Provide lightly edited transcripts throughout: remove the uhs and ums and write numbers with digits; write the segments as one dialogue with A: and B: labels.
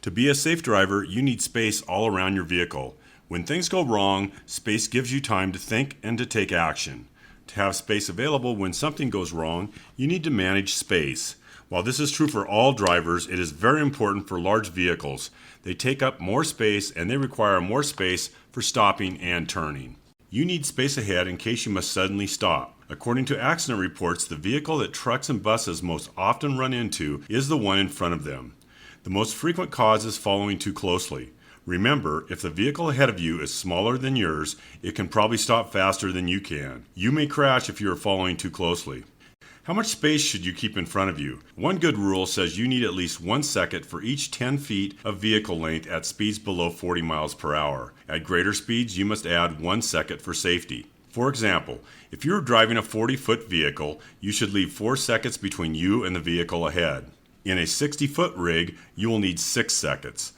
A: To be a safe driver, you need space all around your vehicle. When things go wrong, space gives you time to think and to take action. To have space available when something goes wrong, you need to manage space. While this is true for all drivers, it is very important for large vehicles. They take up more space and they require more space for stopping and turning. You need space ahead in case you must suddenly stop. According to accident reports, the vehicle that trucks and buses most often run into is the one in front of them. The most frequent cause is following too closely. Remember, if the vehicle ahead of you is smaller than yours, it can probably stop faster than you can. You may crash if you are following too closely. How much space should you keep in front of you? One good rule says you need at least 1 second for each 10 feet of vehicle length at speeds below 40 miles per hour. At greater speeds, you must add 1 second for safety. For example, if you are driving a 40-foot vehicle, you should leave 4 seconds between you and the vehicle ahead. In a 60-foot rig, you will need 6 seconds.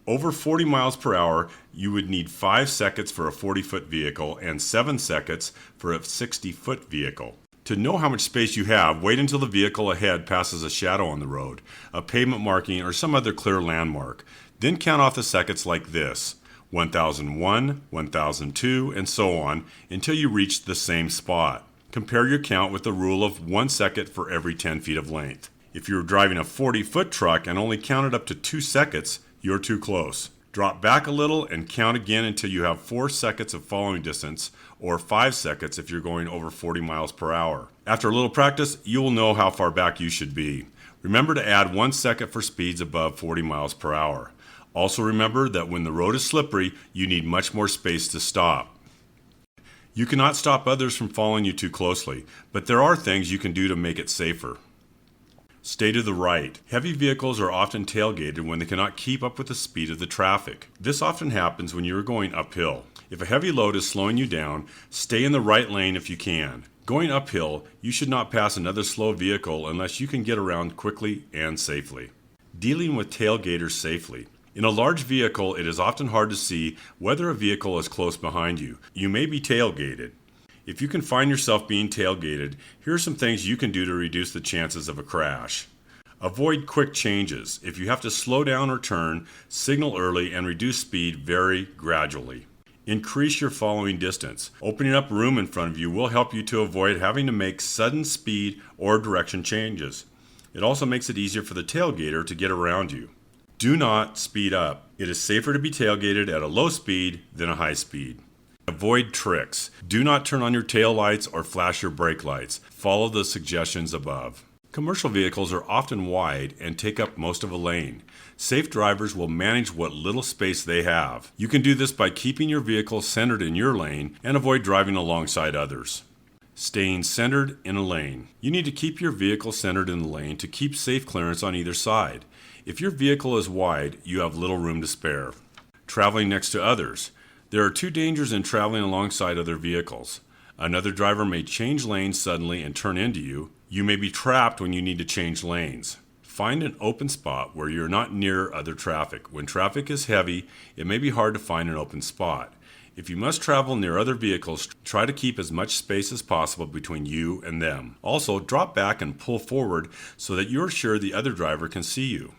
A: Over 40 miles per hour, you would need 5 seconds for a 40-foot vehicle and 7 seconds for a 60-foot vehicle. To know how much space you have, wait until the vehicle ahead passes a shadow on the road, a pavement marking, or some other clear landmark. Then count off the seconds like this: 1001, 1002, and so on until you reach the same spot. Compare your count with the rule of 1 second for every 10 feet of length. If you're driving a 40-foot truck and only counted up to 2 seconds, you're too close. Drop back a little and count again until you have 4 seconds of following distance, or 5 seconds if you're going over 40 miles per hour. After a little practice, you will know how far back you should be. Remember to add 1 second for speeds above 40 miles per hour. Also remember that when the road is slippery, you need much more space to stop. You cannot stop others from following you too closely, but there are things you can do to make it safer. Stay to the right. Heavy vehicles are often tailgated when they cannot keep up with the speed of the traffic. This often happens when you are going uphill. If a heavy load is slowing you down, stay in the right lane if you can. Going uphill, you should not pass another slow vehicle unless you can get around quickly and safely. Dealing with tailgaters safely. In a large vehicle, it is often hard to see whether a vehicle is close behind you. You may be tailgated. If you can find yourself being tailgated, here are some things you can do to reduce the chances of a crash. Avoid quick changes. If you have to slow down or turn, signal early and reduce speed very gradually. Increase your following distance. Opening up room in front of you will help you to avoid having to make sudden speed or direction changes. It also makes it easier for the tailgater to get around you. Do not speed up. It is safer to be tailgated at a low speed than a high speed. Avoid tricks. Do not turn on your tail lights or flash your brake lights. Follow the suggestions above. Commercial vehicles are often wide and take up most of a lane. Safe drivers will manage what little space they have. You can do this by keeping your vehicle centered in your lane and avoid driving alongside others. Staying centered in a lane. You need to keep your vehicle centered in the lane to keep safe clearance on either side. If your vehicle is wide, you have little room to spare. Traveling next to others. There are 2 dangers in traveling alongside other vehicles. Another driver may change lanes suddenly and turn into you. You may be trapped when you need to change lanes. Find an open spot where you're not near other traffic. When traffic is heavy, it may be hard to find an open spot. If you must travel near other vehicles, try to keep as much space as possible between you and them. Also, drop back and pull forward so that you're sure the other driver can see you.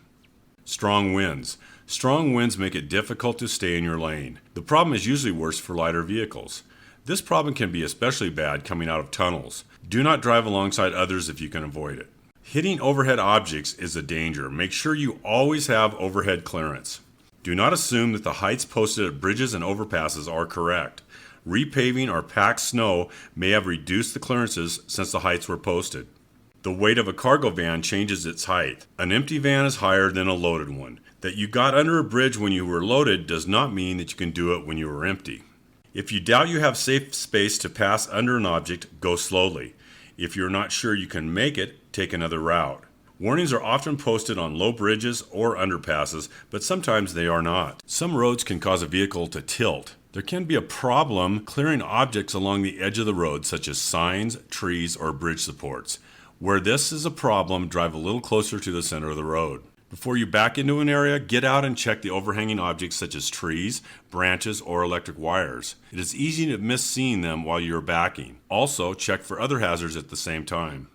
A: Strong winds. Strong winds make it difficult to stay in your lane. The problem is usually worse for lighter vehicles. This problem can be especially bad coming out of tunnels. Do not drive alongside others if you can avoid it. Hitting overhead objects is a danger. Make sure you always have overhead clearance. Do not assume that the heights posted at bridges and overpasses are correct. Repaving or packed snow may have reduced the clearances since the heights were posted. The weight of a cargo van changes its height. An empty van is higher than a loaded one. That you got under a bridge when you were loaded does not mean that you can do it when you were empty. If you doubt you have safe space to pass under an object, go slowly. If you're not sure you can make it, take another route. Warnings are often posted on low bridges or underpasses, but sometimes they are not. Some roads can cause a vehicle to tilt. There can be a problem clearing objects along the edge of the road, such as signs, trees, or bridge supports. Where this is a problem, drive a little closer to the center of the road. Before you back into an area, get out and check the overhanging objects such as trees, branches, or electric wires. It is easy to miss seeing them while you're backing. Also, check for other hazards at the same time.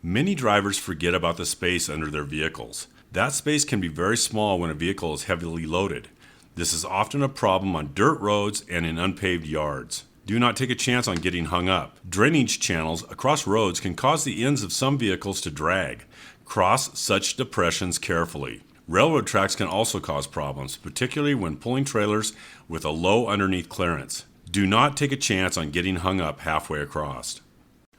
A: Many drivers forget about the space under their vehicles. That space can be very small when a vehicle is heavily loaded. This is often a problem on dirt roads and in unpaved yards. Do not take a chance on getting hung up. Drainage channels across roads can cause the ends of some vehicles to drag. Cross such depressions carefully. Railroad tracks can also cause problems, particularly when pulling trailers with a low underneath clearance. Do not take a chance on getting hung up halfway across.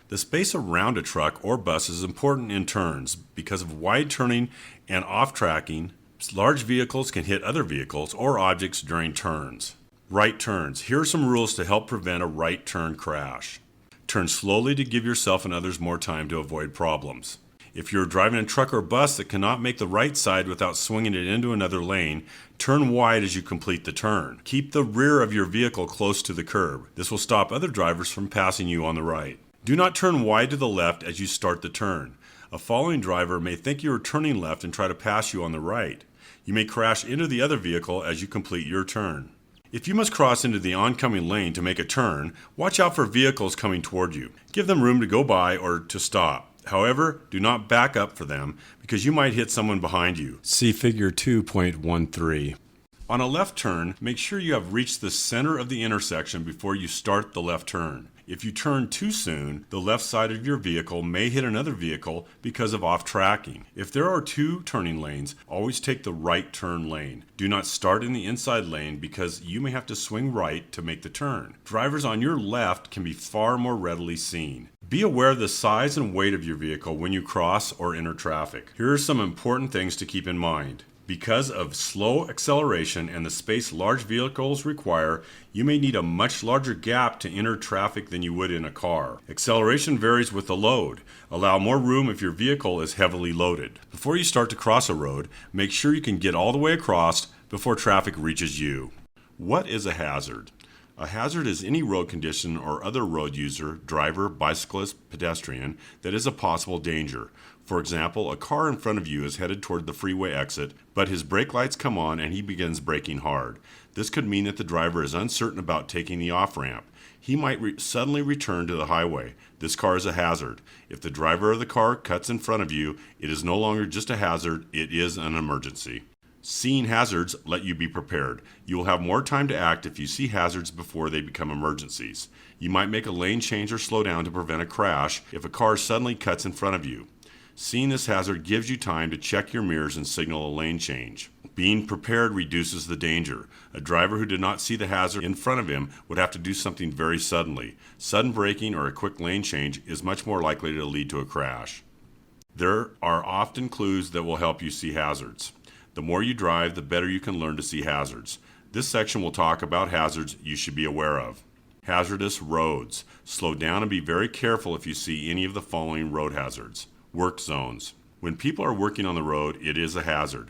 A: The space around a truck or bus is important in turns. Because of wide turning and off-tracking, large vehicles can hit other vehicles or objects during turns. Right turns. Here are some rules to help prevent a right turn crash. Turn slowly to give yourself and others more time to avoid problems. If you're driving a truck or bus that cannot make the right side without swinging it into another lane, turn wide as you complete the turn. Keep the rear of your vehicle close to the curb. This will stop other drivers from passing you on the right. Do not turn wide to the left as you start the turn. A following driver may think you are turning left and try to pass you on the right. You may crash into the other vehicle as you complete your turn. If you must cross into the oncoming lane to make a turn, watch out for vehicles coming toward you. Give them room to go by or to stop. However, do not back up for them because you might hit someone behind you. See Figure 2.13. On a left turn, make sure you have reached the center of the intersection before you start the left turn. If you turn too soon, the left side of your vehicle may hit another vehicle because of off-tracking. If there are two turning lanes, always take the right turn lane. Do not start in the inside lane because you may have to swing right to make the turn. Drivers on your left can be far more readily seen. Be aware of the size and weight of your vehicle when you cross or enter traffic. Here are some important things to keep in mind. Because of slow acceleration and the space large vehicles require, you may need a much larger gap to enter traffic than you would in a car. Acceleration varies with the load. Allow more room if your vehicle is heavily loaded. Before you start to cross a road, make sure you can get all the way across before traffic reaches you. What is a hazard? A hazard is any road condition or other road user, driver, bicyclist, pedestrian, that is a possible danger. For example, a car in front of you is headed toward the freeway exit, but his brake lights come on and he begins braking hard. This could mean that the driver is uncertain about taking the off-ramp. He might suddenly return to the highway. This car is a hazard. If the driver of the car cuts in front of you, it is no longer just a hazard, it is an emergency. Seeing hazards let you be prepared. You will have more time to act if you see hazards before they become emergencies. You might make a lane change or slow down to prevent a crash if a car suddenly cuts in front of you. Seeing this hazard gives you time to check your mirrors and signal a lane change. Being prepared reduces the danger. A driver who did not see the hazard in front of him would have to do something very suddenly. Sudden braking or a quick lane change is much more likely to lead to a crash. There are often clues that will help you see hazards. The more you drive, the better you can learn to see hazards. This section will talk about hazards you should be aware of. Hazardous roads. Slow down and be very careful if you see any of the following road hazards. Work zones. When people are working on the road, it is a hazard.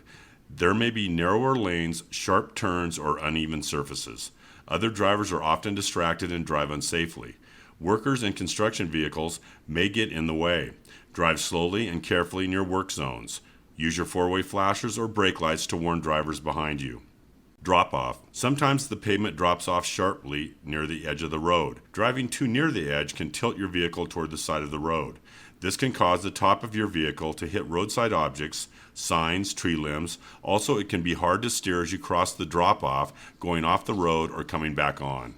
A: There may be narrower lanes, sharp turns, or uneven surfaces. Other drivers are often distracted and drive unsafely. Workers in construction vehicles may get in the way. Drive slowly and carefully near work zones. Use your four-way flashers or brake lights to warn drivers behind you. Drop-off. Sometimes the pavement drops off sharply near the edge of the road. Driving too near the edge can tilt your vehicle toward the side of the road. This can cause the top of your vehicle to hit roadside objects, signs, tree limbs. Also, it can be hard to steer as you cross the drop-off, going off the road or coming back on.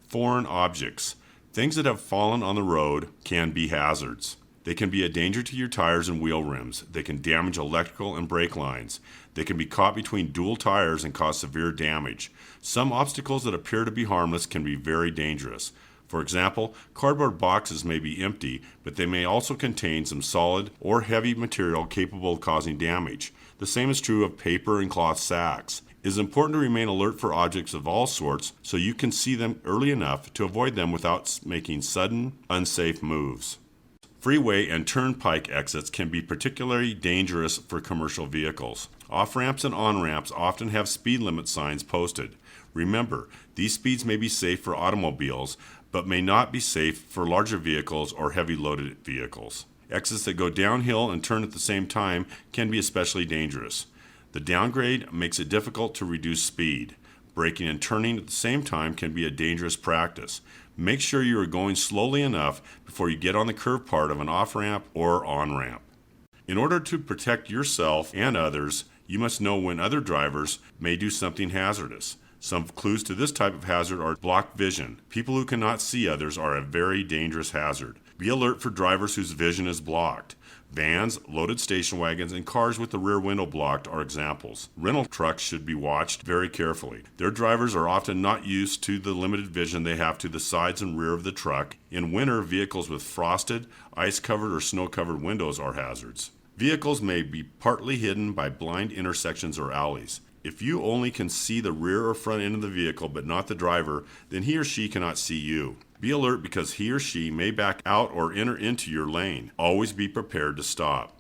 A: Foreign objects. Things that have fallen on the road can be hazards. They can be a danger to your tires and wheel rims. They can damage electrical and brake lines. They can be caught between dual tires and cause severe damage. Some obstacles that appear to be harmless can be very dangerous. For example, cardboard boxes may be empty, but they may also contain some solid or heavy material capable of causing damage. The same is true of paper and cloth sacks. It is important to remain alert for objects of all sorts so you can see them early enough to avoid them without making sudden, unsafe moves. Freeway and turnpike exits can be particularly dangerous for commercial vehicles. Off-ramps and on-ramps often have speed limit signs posted. Remember, these speeds may be safe for automobiles, but may not be safe for larger vehicles or heavy loaded vehicles. Exits that go downhill and turn at the same time can be especially dangerous. The downgrade makes it difficult to reduce speed. Braking and turning at the same time can be a dangerous practice. Make sure you are going slowly enough before you get on the curved part of an off-ramp or on-ramp. In order to protect yourself and others, you must know when other drivers may do something hazardous. Some clues to this type of hazard are blocked vision. People who cannot see others are a very dangerous hazard. Be alert for drivers whose vision is blocked. Vans, loaded station wagons, and cars with the rear window blocked are examples. Rental trucks should be watched very carefully. Their drivers are often not used to the limited vision they have to the sides and rear of the truck. In winter, vehicles with frosted, ice-covered, or snow-covered windows are hazards. Vehicles may be partly hidden by blind intersections or alleys. If you only can see the rear or front end of the vehicle but not the driver, then he or she cannot see you. Be alert because he or she may back out or enter into your lane. Always be prepared to stop.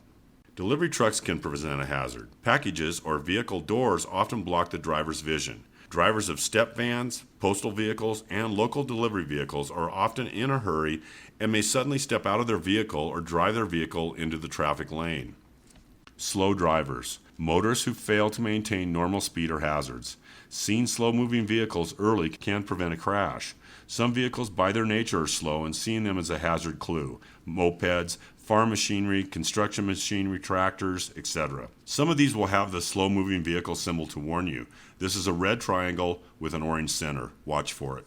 A: Delivery trucks can present a hazard. Packages or vehicle doors often block the driver's vision. Drivers of step vans, postal vehicles, and local delivery vehicles are often in a hurry and may suddenly step out of their vehicle or drive their vehicle into the traffic lane. Slow drivers. Motorists who fail to maintain normal speed are hazards. Seeing slow-moving vehicles early can prevent a crash. Some vehicles by their nature are slow, and seeing them is a hazard clue. Mopeds, farm machinery, construction machinery, tractors, etc. Some of these will have the slow-moving vehicle symbol to warn you. This is a red triangle with an orange center. Watch for it.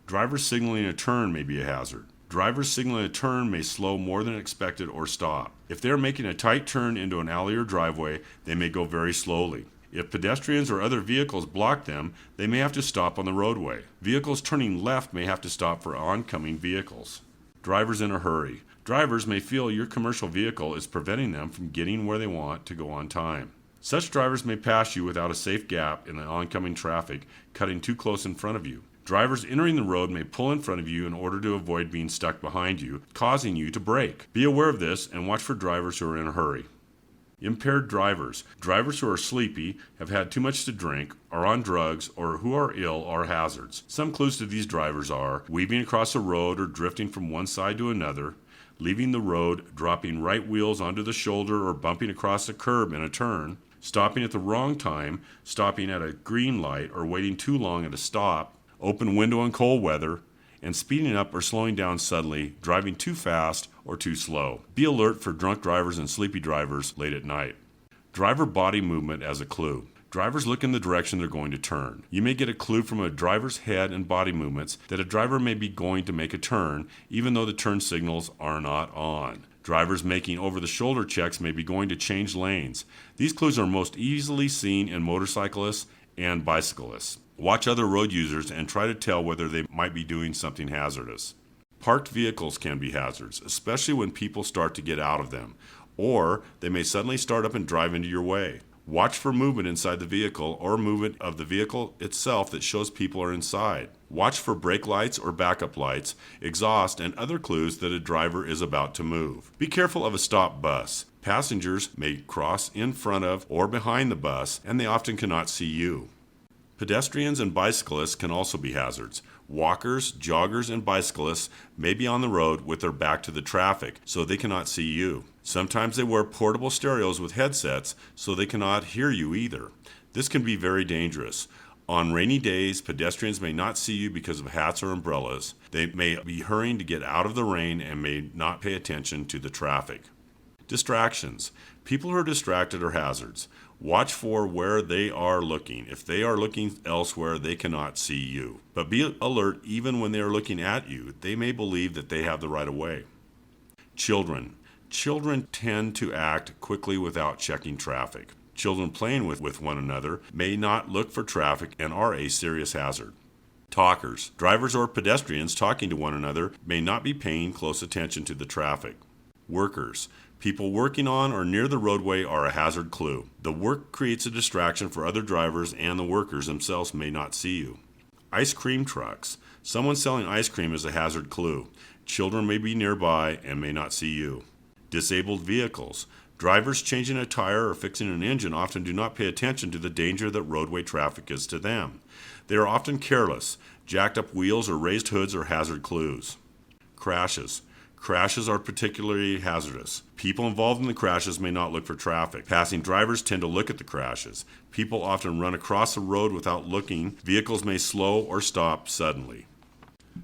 A: Drivers signaling a turn may be a hazard. Drivers signaling a turn may slow more than expected or stop. If they are making a tight turn into an alley or driveway, they may go very slowly. If pedestrians or other vehicles block them, they may have to stop on the roadway. Vehicles turning left may have to stop for oncoming vehicles. Drivers in a hurry. Drivers may feel your commercial vehicle is preventing them from getting where they want to go on time. Such drivers may pass you without a safe gap in the oncoming traffic, cutting too close in front of you. Drivers entering the road may pull in front of you in order to avoid being stuck behind you, causing you to brake. Be aware of this and watch for drivers who are in a hurry. Impaired drivers. Drivers who are sleepy, have had too much to drink, are on drugs, or who are ill are hazards. Some clues to these drivers are weaving across a road or drifting from one side to another, leaving the road, dropping right wheels onto the shoulder or bumping across a curb in a turn, stopping at the wrong time, stopping at a green light or waiting too long at a stop, open window in cold weather, and speeding up or slowing down suddenly, driving too fast or too slow. Be alert for drunk drivers and sleepy drivers late at night. Driver body movement as a clue. Drivers look in the direction they're going to turn. You may get a clue from a driver's head and body movements that a driver may be going to make a turn, even though the turn signals are not on. Drivers making over-the-shoulder checks may be going to change lanes. These clues are most easily seen in motorcyclists and bicyclists. Watch other road users and try to tell whether they might be doing something hazardous. Parked vehicles can be hazards, especially when people start to get out of them, or they may suddenly start up and drive into your way. Watch for movement inside the vehicle or movement of the vehicle itself that shows people are inside. Watch for brake lights or backup lights, exhaust, and other clues that a driver is about to move. Be careful of a stopped bus. Passengers may cross in front of or behind the bus, and they often cannot see you. Pedestrians and bicyclists can also be hazards. Walkers, joggers, and bicyclists may be on the road with their back to the traffic, so they cannot see you. Sometimes they wear portable stereos with headsets, so they cannot hear you either. This can be very dangerous. On rainy days, pedestrians may not see you because of hats or umbrellas. They may be hurrying to get out of the rain and may not pay attention to the traffic. Distractions. People who are distracted are hazards. Watch for where they are looking. If they are looking elsewhere, they cannot see you. But be alert even when they are looking at you. They may believe that they have the right of way. Children. Children tend to act quickly without checking traffic. Children playing with one another may not look for traffic and are a serious hazard. Talkers. Drivers or pedestrians talking to one another may not be paying close attention to the traffic. Workers. People working on or near the roadway are a hazard clue. The work creates a distraction for other drivers, and the workers themselves may not see you. Ice cream trucks. Someone selling ice cream is a hazard clue. Children may be nearby and may not see you. Disabled vehicles. Drivers changing a tire or fixing an engine often do not pay attention to the danger that roadway traffic is to them. They are often careless. Jacked up wheels or raised hoods are hazard clues. Crashes. Crashes are particularly hazardous. People involved in the crashes may not look for traffic. Passing drivers tend to look at the crashes. People often run across the road without looking. Vehicles may slow or stop suddenly.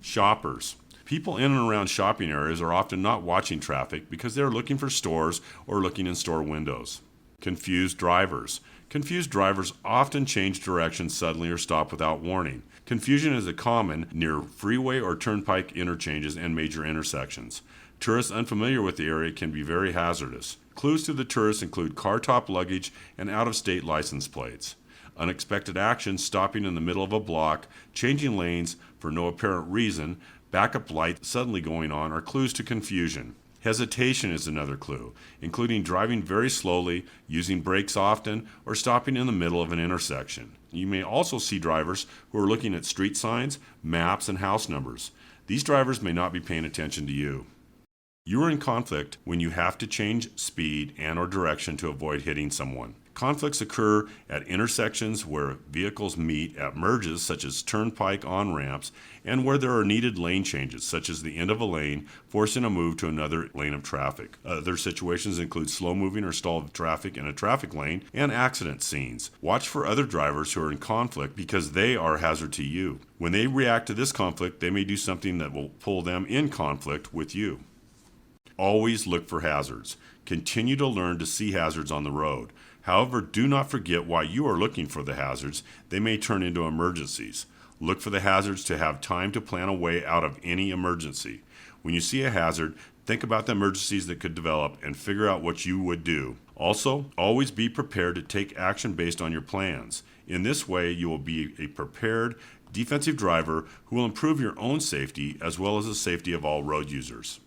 A: Shoppers. People in and around shopping areas are often not watching traffic because they are looking for stores or looking in store windows. Confused drivers. Confused drivers often change directions suddenly or stop without warning. Confusion is common near freeway or turnpike interchanges and major intersections. Tourists unfamiliar with the area can be very hazardous. Clues to the tourists include car top luggage and out-of-state license plates. Unexpected actions, stopping in the middle of a block, changing lanes for no apparent reason, backup lights suddenly going on are clues to confusion. Hesitation is another clue, including driving very slowly, using brakes often, or stopping in the middle of an intersection. You may also see drivers who are looking at street signs, maps, and house numbers. These drivers may not be paying attention to you. You are in conflict when you have to change speed and/or direction to avoid hitting someone. Conflicts occur at intersections where vehicles meet, at merges such as turnpike on-ramps, and where there are needed lane changes such as the end of a lane forcing a move to another lane of traffic. Other situations include slow-moving or stalled traffic in a traffic lane and accident scenes. Watch for other drivers who are in conflict because they are a hazard to you. When they react to this conflict, they may do something that will pull them in conflict with you. Always look for hazards. Continue to learn to see hazards on the road. However, do not forget why you are looking for the hazards. They may turn into emergencies. Look for the hazards to have time to plan a way out of any emergency. When you see a hazard, think about the emergencies that could develop and figure out what you would do. Also, always be prepared to take action based on your plans. In this way, you will be a prepared, defensive driver who will improve your own safety as well as the safety of all road users.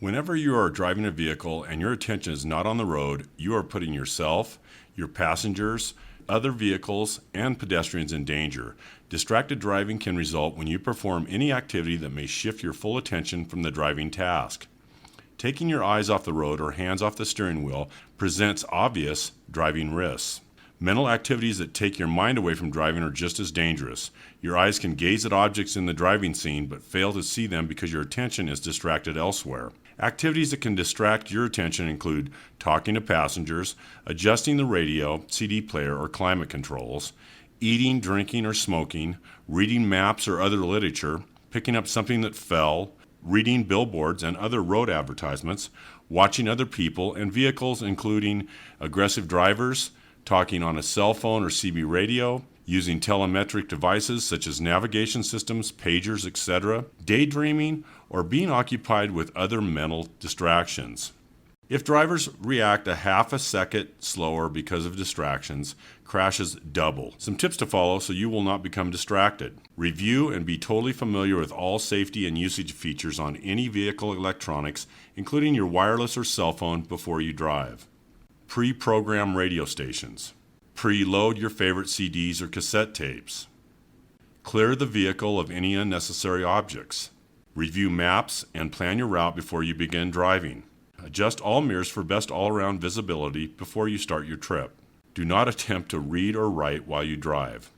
A: Whenever you are driving a vehicle and your attention is not on the road, you are putting yourself, your passengers, other vehicles, and pedestrians in danger. Distracted driving can result when you perform any activity that may shift your full attention from the driving task. Taking your eyes off the road or hands off the steering wheel presents obvious driving risks. Mental activities that take your mind away from driving are just as dangerous. Your eyes can gaze at objects in the driving scene but fail to see them because your attention is distracted elsewhere. Activities that can distract your attention include talking to passengers, adjusting the radio, CD player, or climate controls, eating, drinking, or smoking, reading maps or other literature, picking up something that fell, reading billboards and other road advertisements, watching other people and vehicles including aggressive drivers, talking on a cell phone or CB radio, using telemetric devices such as navigation systems, pagers, etc., daydreaming, or being occupied with other mental distractions. If drivers react a half a second slower because of distractions, crashes double. Some tips to follow so you will not become distracted. Review and be totally familiar with all safety and usage features on any vehicle electronics, including your wireless or cell phone, before you drive. Pre-program radio stations. Preload your favorite CDs or cassette tapes. Clear the vehicle of any unnecessary objects. Review maps and plan your route before you begin driving. Adjust all mirrors for best all-around visibility before you start your trip. Do not attempt to read or write while you drive.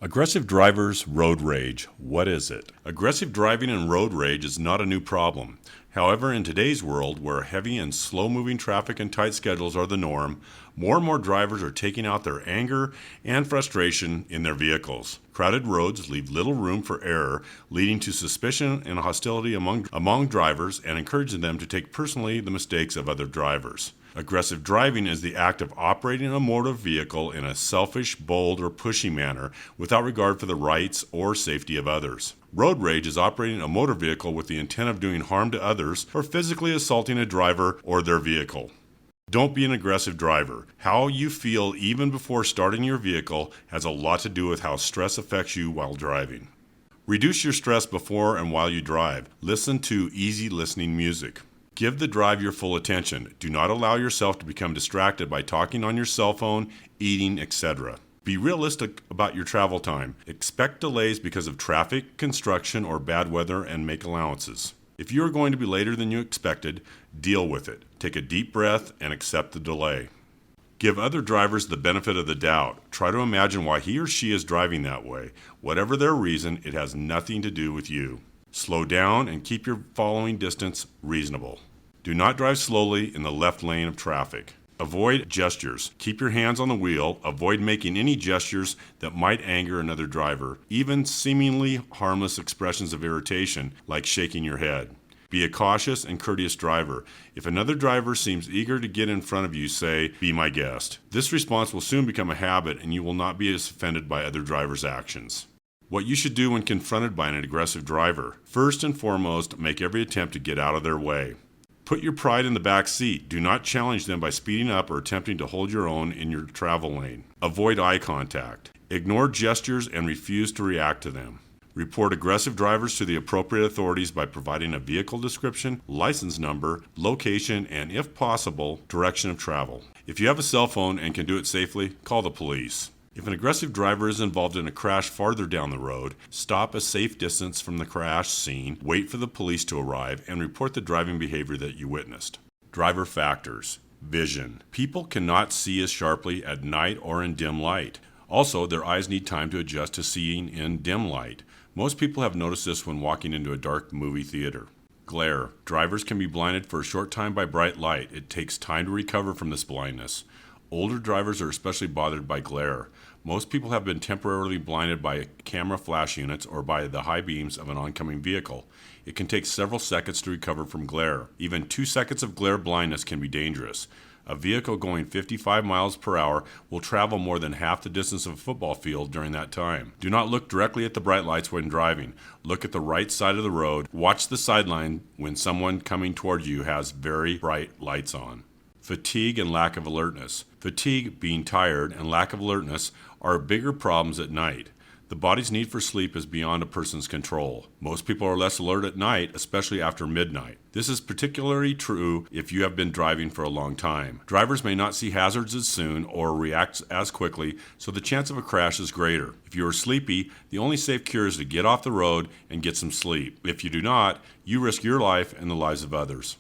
A: Aggressive drivers' road rage. What is it? Aggressive driving and road rage is not a new problem. However, in today's world, where heavy and slow-moving traffic and tight schedules are the norm, more and more drivers are taking out their anger and frustration in their vehicles. Crowded roads leave little room for error, leading to suspicion and hostility among drivers and encouraging them to take personally the mistakes of other drivers. Aggressive driving is the act of operating a motor vehicle in a selfish, bold, or pushy manner without regard for the rights or safety of others. Road rage is operating a motor vehicle with the intent of doing harm to others or physically assaulting a driver or their vehicle. Don't be an aggressive driver. How you feel even before starting your vehicle has a lot to do with how stress affects you while driving. Reduce your stress before and while you drive. Listen to easy listening music. Give the drive your full attention. Do not allow yourself to become distracted by talking on your cell phone, eating, etc. Be realistic about your travel time. Expect delays because of traffic, construction, or bad weather and make allowances. If you are going to be later than you expected, deal with it. Take a deep breath and accept the delay. Give other drivers the benefit of the doubt. Try to imagine why he or she is driving that way. Whatever their reason, it has nothing to do with you. Slow down and keep your following distance reasonable. Do not drive slowly in the left lane of traffic. Avoid gestures. Keep your hands on the wheel. Avoid making any gestures that might anger another driver, even seemingly harmless expressions of irritation like shaking your head. Be a cautious and courteous driver. If another driver seems eager to get in front of you, say, "Be my guest." This response will soon become a habit and you will not be as offended by other drivers' actions. What you should do when confronted by an aggressive driver. First and foremost, make every attempt to get out of their way. Put your pride in the back seat. Do not challenge them by speeding up or attempting to hold your own in your travel lane. Avoid eye contact. Ignore gestures and refuse to react to them. Report aggressive drivers to the appropriate authorities by providing a vehicle description, license number, location, and if possible, direction of travel. If you have a cell phone and can do it safely, call the police. If an aggressive driver is involved in a crash farther down the road, stop a safe distance from the crash scene, wait for the police to arrive, and report the driving behavior that you witnessed. Driver factors. Vision. People cannot see as sharply at night or in dim light. Also, their eyes need time to adjust to seeing in dim light. Most people have noticed this when walking into a dark movie theater. Glare. Drivers can be blinded for a short time by bright light. It takes time to recover from this blindness. Older drivers are especially bothered by glare. Most people have been temporarily blinded by camera flash units or by the high beams of an oncoming vehicle. It can take several seconds to recover from glare. Even 2 seconds of glare blindness can be dangerous. A vehicle going 55 miles per hour will travel more than half the distance of a football field during that time. Do not look directly at the bright lights when driving. Look at the right side of the road. Watch the sideline when someone coming toward you has very bright lights on. Fatigue and lack of alertness. Fatigue, being tired, and lack of alertness are bigger problems at night. The body's need for sleep is beyond a person's control. Most people are less alert at night, especially after midnight. This is particularly true if you have been driving for a long time. Drivers may not see hazards as soon or react as quickly, so the chance of a crash is greater. If you are sleepy, the only safe cure is to get off the road and get some sleep. If you do not, you risk your life and the lives of others.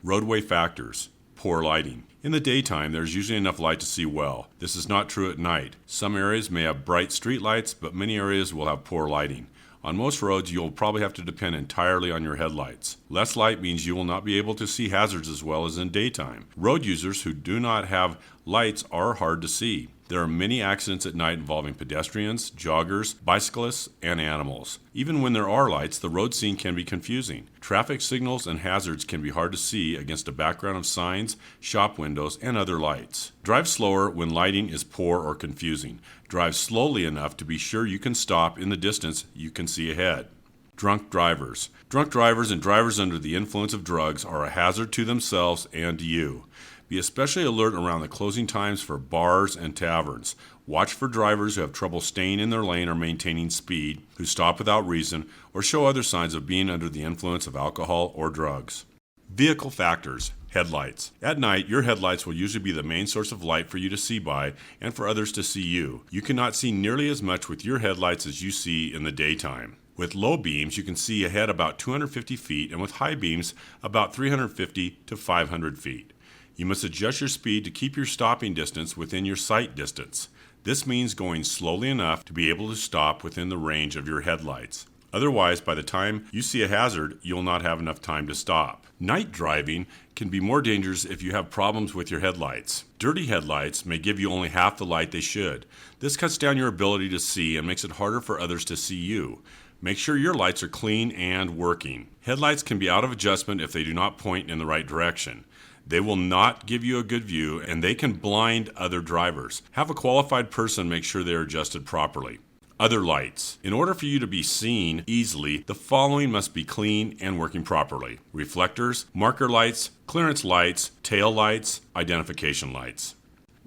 A: Roadway factors. Poor lighting. In the daytime, there is usually enough light to see well. This is not true at night. Some areas may have bright street lights, but many areas will have poor lighting. On most roads, you will probably have to depend entirely on your headlights. Less light means you will not be able to see hazards as well as in daytime. Road users who do not have lights are hard to see. There are many accidents at night involving pedestrians, joggers, bicyclists, and animals. Even when there are lights, the road scene can be confusing. Traffic signals and hazards can be hard to see against a background of signs, shop windows, and other lights. Drive slower when lighting is poor or confusing. Drive slowly enough to be sure you can stop in the distance you can see ahead. Drunk drivers. Drunk drivers and drivers under the influence of drugs are a hazard to themselves and to you. Be especially alert around the closing times for bars and taverns. Watch for drivers who have trouble staying in their lane or maintaining speed, who stop without reason, or show other signs of being under the influence of alcohol or drugs. Vehicle factors. Headlights. At night, your headlights will usually be the main source of light for you to see by and for others to see you. You cannot see nearly as much with your headlights as you see in the daytime. With low beams, you can see ahead about 250 feet, and with high beams, about 350 to 500 feet. You must adjust your speed to keep your stopping distance within your sight distance. This means going slowly enough to be able to stop within the range of your headlights. Otherwise, by the time you see a hazard, you'll not have enough time to stop. Night driving can be more dangerous if you have problems with your headlights. Dirty headlights may give you only half the light they should. This cuts down your ability to see and makes it harder for others to see you. Make sure your lights are clean and working. Headlights can be out of adjustment if they do not point in the right direction. They will not give you a good view, and they can blind other drivers. Have a qualified person make sure they are adjusted properly. Other lights. In order for you to be seen easily, the following must be clean and working properly. Reflectors, marker lights, clearance lights, tail lights, identification lights.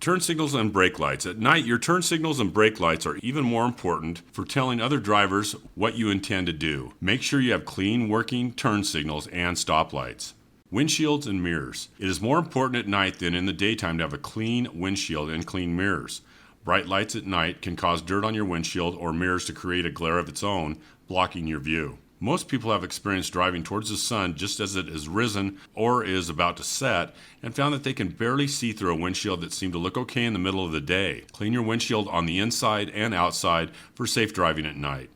A: Turn signals and brake lights. At night, your turn signals and brake lights are even more important for telling other drivers what you intend to do. Make sure you have clean working turn signals and stop lights. Windshields and mirrors. It is more important at night than in the daytime to have a clean windshield and clean mirrors. Bright lights at night can cause dirt on your windshield or mirrors to create a glare of its own, blocking your view. Most people have experienced driving towards the sun just as it has risen or is about to set and found that they can barely see through a windshield that seemed to look okay in the middle of the day. Clean your windshield on the inside and outside for safe driving at night.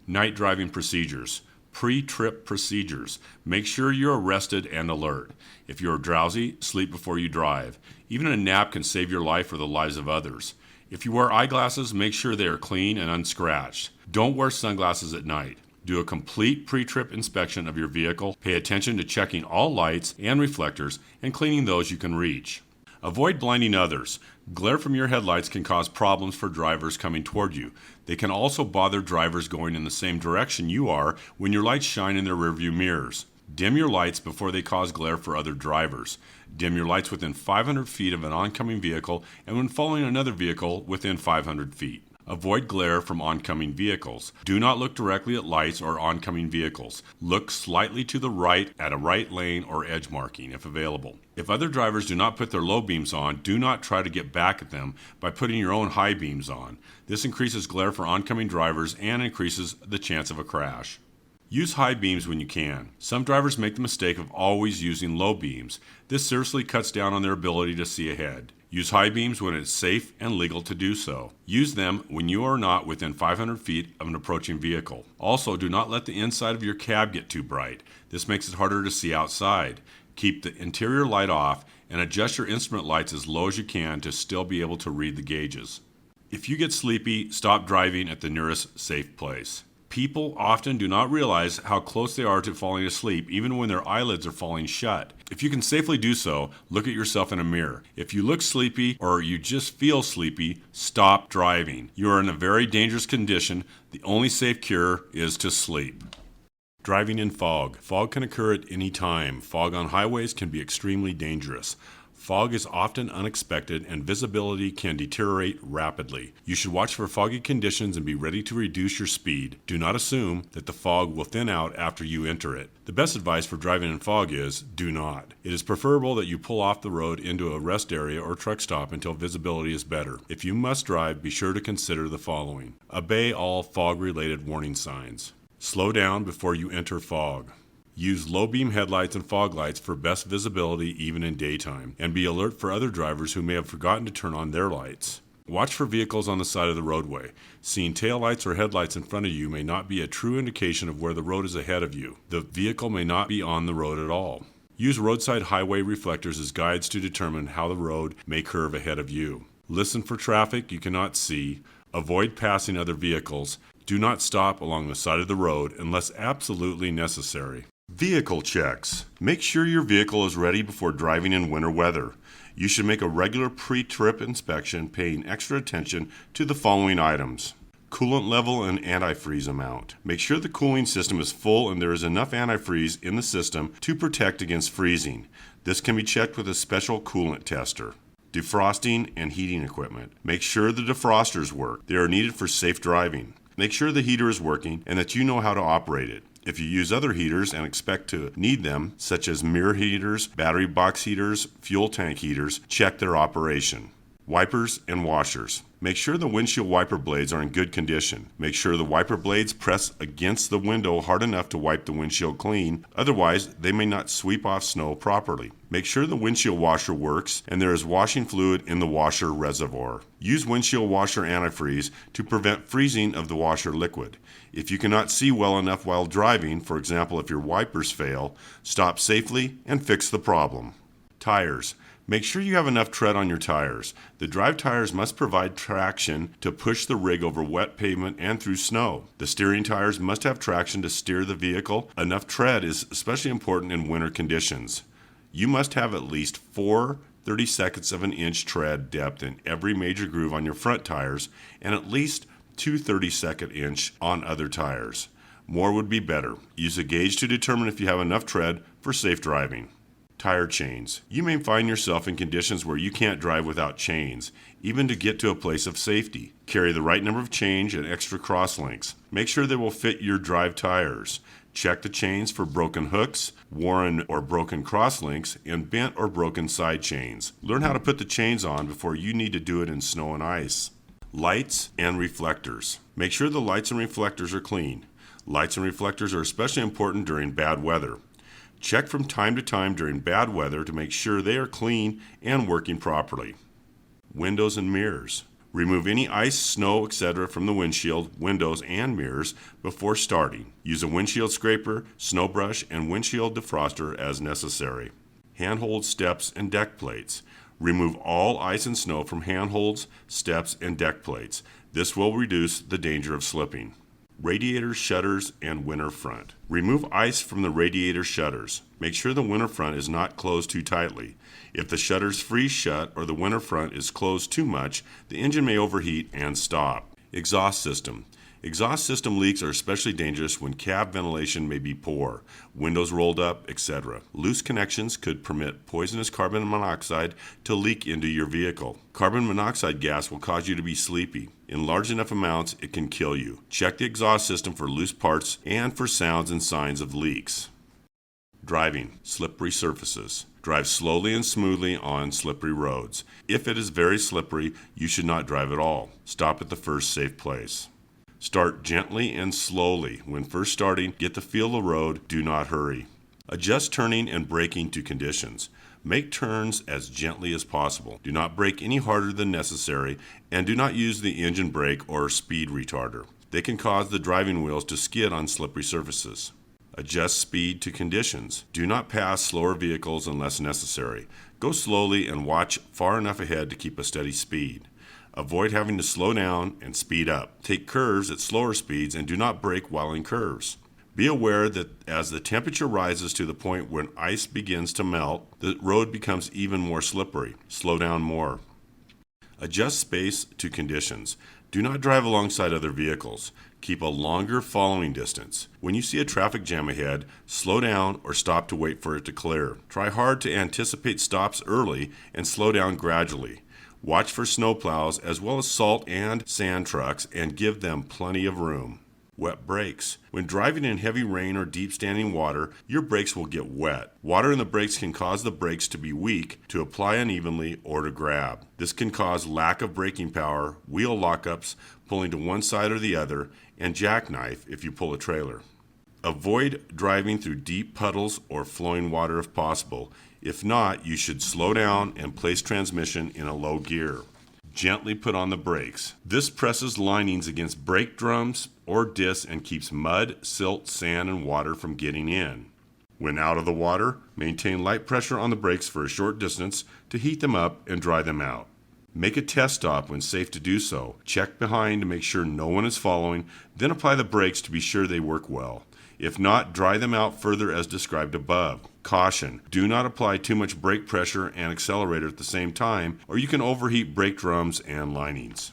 A: Night driving procedures. Pre-trip procedures. Make sure you're rested and alert. If you're drowsy, sleep before you drive. Even a nap can save your life or the lives of others. If you wear eyeglasses, make sure they are clean and unscratched. Don't wear sunglasses at night. Do a complete pre-trip inspection of your vehicle. Pay attention to checking all lights and reflectors and cleaning those you can reach. Avoid blinding others. Glare from your headlights can cause problems for drivers coming toward you. They can also bother drivers going in the same direction you are when your lights shine in their rearview mirrors. Dim your lights before they cause glare for other drivers. Dim your lights within 500 feet of an oncoming vehicle and when following another vehicle within 500 feet. Avoid glare from oncoming vehicles. Do not look directly at lights or oncoming vehicles. Look slightly to the right at a right lane or edge marking if available. If other drivers do not put their low beams on, do not try to get back at them by putting your own high beams on. This increases glare for oncoming drivers and increases the chance of a crash. Use high beams when you can. Some drivers make the mistake of always using low beams. This seriously cuts down on their ability to see ahead. Use high beams when it's safe and legal to do so. Use them when you are not within 500 feet of an approaching vehicle. Also, do not let the inside of your cab get too bright. This makes it harder to see outside. Keep the interior light off and adjust your instrument lights as low as you can to still be able to read the gauges. If you get sleepy, stop driving at the nearest safe place. People often do not realize how close they are to falling asleep even when their eyelids are falling shut. If you can safely do so, look at yourself in a mirror. If you look sleepy or you just feel sleepy, stop driving. You are in a very dangerous condition. The only safe cure is to sleep. Driving in fog. Fog can occur at any time. Fog on highways can be extremely dangerous. Fog is often unexpected and visibility can deteriorate rapidly. You should watch for foggy conditions and be ready to reduce your speed. Do not assume that the fog will thin out after you enter it. The best advice for driving in fog is do not. It is preferable that you pull off the road into a rest area or truck stop until visibility is better. If you must drive, be sure to consider the following. Obey all fog-related warning signs. Slow down before you enter fog. Use low beam headlights and fog lights for best visibility even in daytime, and be alert for other drivers who may have forgotten to turn on their lights. Watch for vehicles on the side of the roadway. Seeing taillights or headlights in front of you may not be a true indication of where the road is ahead of you. The vehicle may not be on the road at all. Use roadside highway reflectors as guides to determine how the road may curve ahead of you. Listen for traffic you cannot see. Avoid passing other vehicles. Do not stop along the side of the road unless absolutely necessary. Vehicle checks. Make sure your vehicle is ready before driving in winter weather. You should make a regular pre-trip inspection, paying extra attention to the following items. Coolant level and antifreeze amount. Make sure the cooling system is full and there is enough antifreeze in the system to protect against freezing. This can be checked with a special coolant tester. Defrosting and heating equipment. Make sure the defrosters work. They are needed for safe driving. Make sure the heater is working and that you know how to operate it. If you use other heaters and expect to need them, such as mirror heaters, battery box heaters, fuel tank heaters, check their operation. Wipers and washers. Make sure the windshield wiper blades are in good condition. Make sure the wiper blades press against the window hard enough to wipe the windshield clean, otherwise they may not sweep off snow properly. Make sure the windshield washer works and there is washing fluid in the washer reservoir. Use windshield washer antifreeze to prevent freezing of the washer liquid. If you cannot see well enough while driving, for example if your wipers fail, stop safely and fix the problem. Tires. Make sure you have enough tread on your tires. The drive tires must provide traction to push the rig over wet pavement and through snow. The steering tires must have traction to steer the vehicle. Enough tread is especially important in winter conditions. You must have at least 4 32 of an inch tread depth in every major groove on your front tires and at least 2 32 inch on other tires. More would be better. Use a gauge to determine if you have enough tread for safe driving. Tire chains. You may find yourself in conditions where you can't drive without chains, even to get to a place of safety. Carry the right number of chains and extra cross links. Make sure they will fit your drive tires. Check the chains for broken hooks, worn or broken cross links, and bent or broken side chains. Learn how to put the chains on before you need to do it in snow and ice. Lights and reflectors. Make sure the lights and reflectors are clean. Lights and reflectors are especially important during bad weather. Check from time to time during bad weather to make sure they are clean and working properly. Windows and mirrors. Remove any ice, snow, etc. from the windshield, windows, and mirrors before starting. Use a windshield scraper, snow brush, and windshield defroster as necessary. Handhold steps and deck plates. Remove all ice and snow from handholds, steps, and deck plates. This will reduce the danger of slipping. Radiator shutters and winter front. Remove ice from the radiator shutters. Make sure the winter front is not closed too tightly. If the shutters freeze shut or the winter front is closed too much, the engine may overheat and stop. Exhaust system. Exhaust system leaks are especially dangerous when cab ventilation may be poor, windows rolled up, etc. Loose connections could permit poisonous carbon monoxide to leak into your vehicle. Carbon monoxide gas will cause you to be sleepy. In large enough amounts, it can kill you. Check the exhaust system for loose parts and for sounds and signs of leaks. Driving. Slippery surfaces. Drive slowly and smoothly on slippery roads. If it is very slippery, you should not drive at all. Stop at the first safe place. Start gently and slowly. When first starting, get the feel of the road. Do not hurry. Adjust turning and braking to conditions. Make turns as gently as possible. Do not brake any harder than necessary, and do not use the engine brake or speed retarder. They can cause the driving wheels to skid on slippery surfaces. Adjust speed to conditions. Do not pass slower vehicles unless necessary. Go slowly and watch far enough ahead to keep a steady speed. Avoid having to slow down and speed up. Take curves at slower speeds and do not brake while in curves. Be aware that as the temperature rises to the point when ice begins to melt, the road becomes even more slippery. Slow down more. Adjust space to conditions. Do not drive alongside other vehicles. Keep a longer following distance. When you see a traffic jam ahead, slow down or stop to wait for it to clear. Try hard to anticipate stops early and slow down gradually. Watch for snowplows as well as salt and sand trucks and give them plenty of room. Wet brakes. When driving in heavy rain or deep standing water, your brakes will get wet. Water in the brakes can cause the brakes to be weak, to apply unevenly, or to grab. This can cause lack of braking power, wheel lockups, pulling to one side or the other, and jackknife if you pull a trailer. Avoid driving through deep puddles or flowing water if possible. If not, you should slow down and place transmission in a low gear. Gently put on the brakes. This presses linings against brake drums or discs and keeps mud, silt, sand, and water from getting in. When out of the water, maintain light pressure on the brakes for a short distance to heat them up and dry them out. Make a test stop when safe to do so. Check behind to make sure no one is following, then apply the brakes to be sure they work well. If not, dry them out further as described above. Caution: do not apply too much brake pressure and accelerator at the same time, or you can overheat brake drums and linings.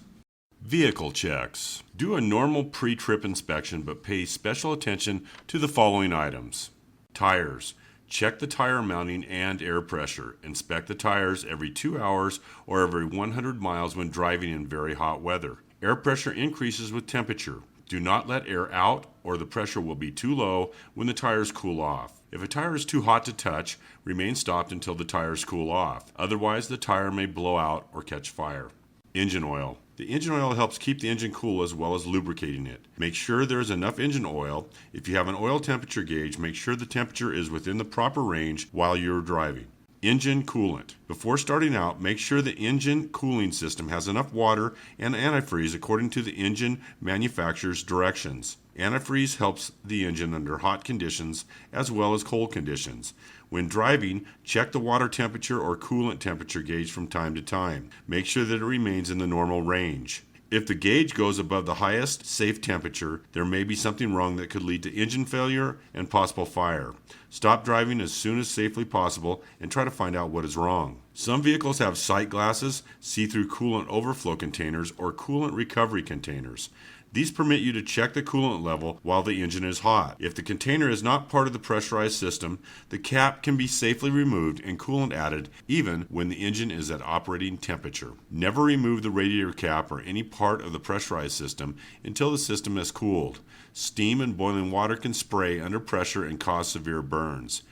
A: Vehicle checks. Do a normal pre-trip inspection, but pay special attention to the following items. Tires. Check the tire mounting and air pressure. Inspect the tires every 2 hours or every 100 miles when driving in very hot weather. Air pressure increases with temperature. Do not let air out or the pressure will be too low when the tires cool off. If a tire is too hot to touch, remain stopped until the tires cool off. Otherwise, the tire may blow out or catch fire. Engine oil. The engine oil helps keep the engine cool as well as lubricating it. Make sure there is enough engine oil. If you have an oil temperature gauge, make sure the temperature is within the proper range while you're driving. Engine coolant. Before starting out, make sure the engine cooling system has enough water and antifreeze according to the engine manufacturer's directions. Antifreeze helps the engine under hot conditions as well as cold conditions. When driving, check the water temperature or coolant temperature gauge from time to time. Make sure that it remains in the normal range. If the gauge goes above the highest safe temperature, there may be something wrong that could lead to engine failure and possible fire. Stop driving as soon as safely possible and try to find out what is wrong. Some vehicles have sight glasses, see-through coolant overflow containers, or coolant recovery containers. These permit you to check the coolant level while the engine is hot. If the container is not part of the pressurized system, the cap can be safely removed and coolant added even when the engine is at operating temperature. Never remove the radiator cap or any part of the pressurized system until the system has cooled. Steam and boiling water can spray under pressure and cause severe burns.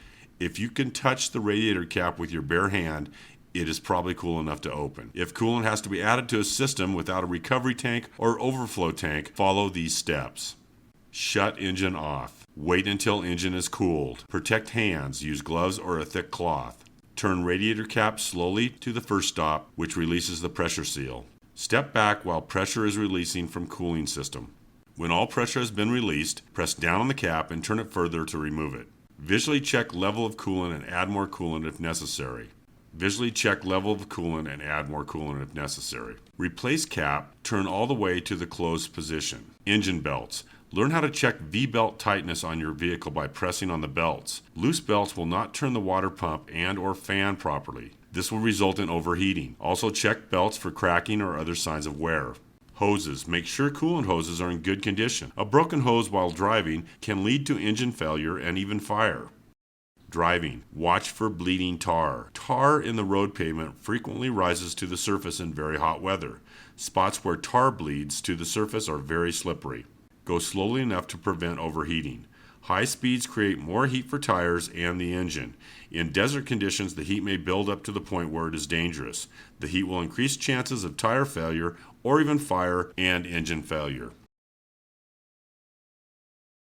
A: If you can touch the radiator cap with your bare hand, it is probably cool enough to open. If coolant has to be added to a system without a recovery tank or overflow tank, follow these steps. Shut engine off. Wait until engine is cooled. Protect hands. Use gloves or a thick cloth. Turn radiator cap slowly to the first stop, which releases the pressure seal. Step back while pressure is releasing from cooling system. When all pressure has been released, press down on the cap and turn it further to remove it. Visually check level of coolant and add more coolant if necessary. Visually check level of coolant and add more coolant if necessary. Replace cap, turn all the way to the closed position. Engine belts. Learn how to check V-belt tightness on your vehicle by pressing on the belts. Loose belts will not turn the water pump and/or fan properly. This will result in overheating. Also check belts for cracking or other signs of wear. Hoses. Make sure coolant hoses are in good condition. A broken hose while driving can lead to engine failure and even fire. Driving. Watch for bleeding tar. Tar in the road pavement frequently rises to the surface in very hot weather. Spots where tar bleeds to the surface are very slippery. Go slowly enough to prevent overheating. High speeds create more heat for tires and the engine. In desert conditions, the heat may build up to the point where it is dangerous. The heat will increase chances of tire failure or even fire and engine failure.